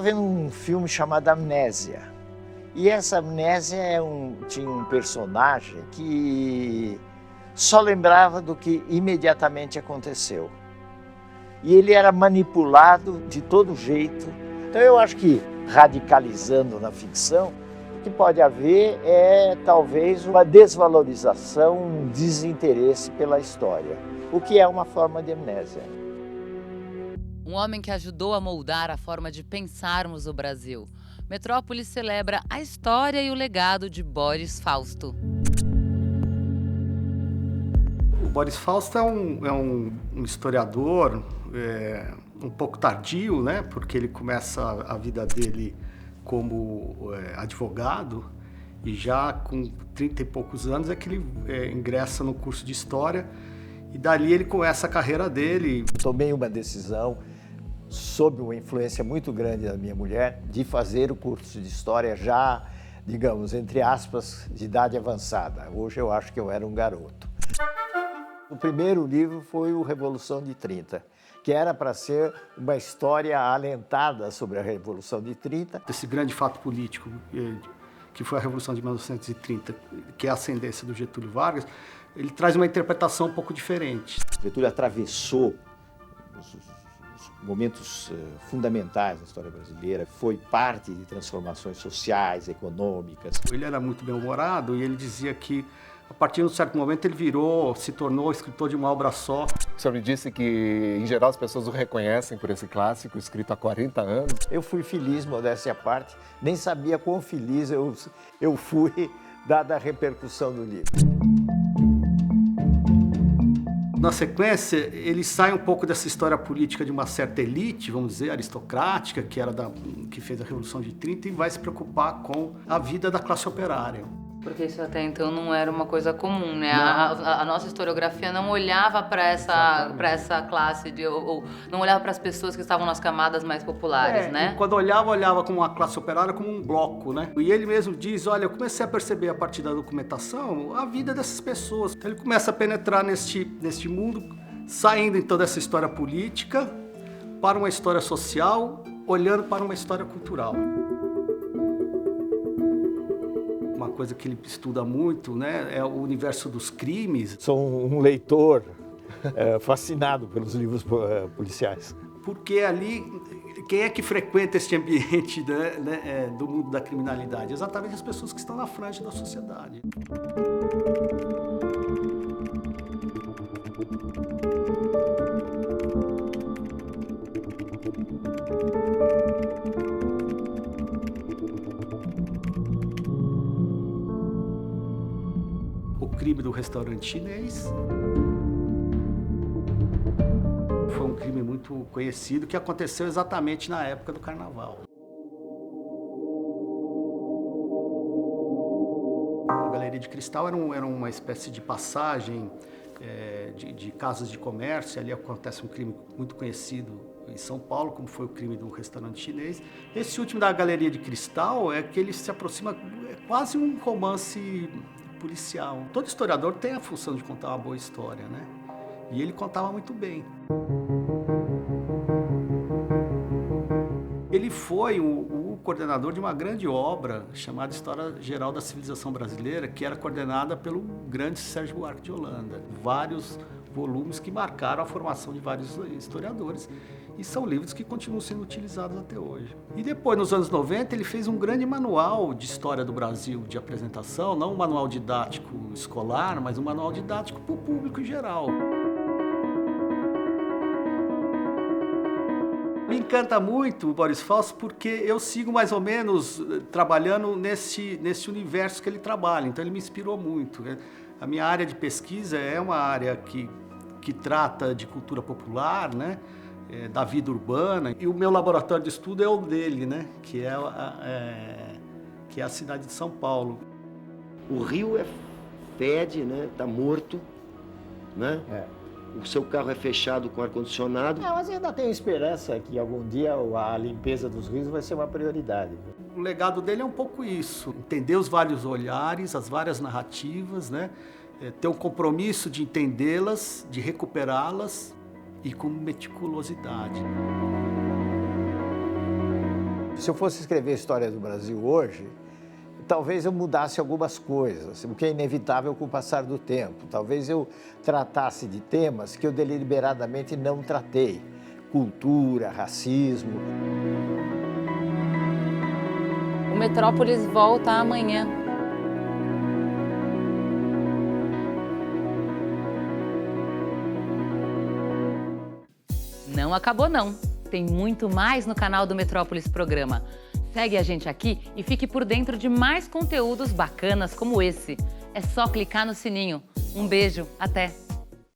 vendo um filme chamado Amnésia. E essa amnésia tinha um personagem que só lembrava do que imediatamente aconteceu. E ele era manipulado de todo jeito. Então eu acho que, radicalizando na ficção, o que pode haver é talvez uma desvalorização, um desinteresse pela história, o que é uma forma de amnésia. Um homem que ajudou a moldar a forma de pensarmos o Brasil. Metrópolis celebra a história e o legado de Boris Fausto. O Boris Fausto é um historiador um pouco tardio, né? Porque ele começa a vida dele como advogado e já com 30 e poucos anos é que ele ingressa no curso de História e dali ele começa a carreira dele. Tomei uma decisão, sob uma influência muito grande da minha mulher, de fazer o curso de História já, digamos, entre aspas, de idade avançada. Hoje eu acho que eu era um garoto. O primeiro livro foi o Revolução de 30, que era para ser uma história alentada sobre a Revolução de 30. Esse grande fato político, que foi a Revolução de 1930, que é a ascendência do Getúlio Vargas, ele traz uma interpretação um pouco diferente. Getúlio atravessou os momentos fundamentais da história brasileira, foi parte de transformações sociais, econômicas. Ele era muito bem-humorado e ele dizia que, a partir de um certo momento, ele se tornou escritor de uma obra só. O senhor me disse que, em geral, as pessoas o reconhecem por esse clássico escrito há 40 anos. Eu fui feliz, modéstia à parte, nem sabia quão feliz eu fui, dada a repercussão do livro. Na sequência, ele sai um pouco dessa história política de uma certa elite, vamos dizer, aristocrática, que fez a Revolução de 30, e vai se preocupar com a vida da classe operária. Porque isso até então não era uma coisa comum, né? A nossa historiografia não olhava para essa classe, ou não olhava para as pessoas que estavam nas camadas mais populares, né? E quando olhava como uma classe operária, como um bloco, né? E ele mesmo diz, olha, eu comecei a perceber a partir da documentação a vida dessas pessoas. Então ele começa a penetrar neste mundo, saindo então dessa história política para uma história social, olhando para uma história cultural. Uma coisa que ele estuda muito, né, é o universo dos crimes. Sou um leitor fascinado pelos livros policiais. Porque ali, quem é que frequenta este ambiente do mundo da criminalidade? Exatamente as pessoas que estão na frente da sociedade. O crime do restaurante chinês foi um crime muito conhecido que aconteceu exatamente na época do Carnaval. A Galeria de Cristal era uma espécie de passagem de casas de comércio. Ali acontece um crime muito conhecido em São Paulo, como foi o crime do restaurante chinês. Esse último da Galeria de Cristal é que ele se aproxima, é quase um romance policial. Todo historiador tem a função de contar uma boa história, né? E ele contava muito bem. Ele foi o coordenador de uma grande obra chamada História Geral da Civilização Brasileira, que era coordenada pelo grande Sérgio Buarque de Holanda. Vários volumes que marcaram a formação de vários historiadores. E são livros que continuam sendo utilizados até hoje. E depois, nos anos 90, ele fez um grande manual de história do Brasil de apresentação, não um manual didático escolar, mas um manual didático para o público em geral. Me encanta muito o Boris Fausto porque eu sigo mais ou menos trabalhando nesse universo que ele trabalha, então ele me inspirou muito. A minha área de pesquisa é uma área que trata de cultura popular, né? Da vida urbana, e o meu laboratório de estudo é o dele, né? Que é a cidade de São Paulo. O rio fede, né? Tá morto, né? O seu carro é fechado com ar-condicionado. Mas ainda tenho esperança que algum dia a limpeza dos rios vai ser uma prioridade. O legado dele é um pouco isso, entender os vários olhares, as várias narrativas, né? Ter um compromisso de entendê-las, de recuperá-las, e com meticulosidade. Se eu fosse escrever a história do Brasil hoje, talvez eu mudasse algumas coisas, o que é inevitável com o passar do tempo. Talvez eu tratasse de temas que eu deliberadamente não tratei. Cultura, racismo. O Metrópolis volta amanhã. Não acabou não. Tem muito mais no canal do Metrópolis Programa. Segue a gente aqui e fique por dentro de mais conteúdos bacanas como esse. É só clicar no sininho. Um beijo, até!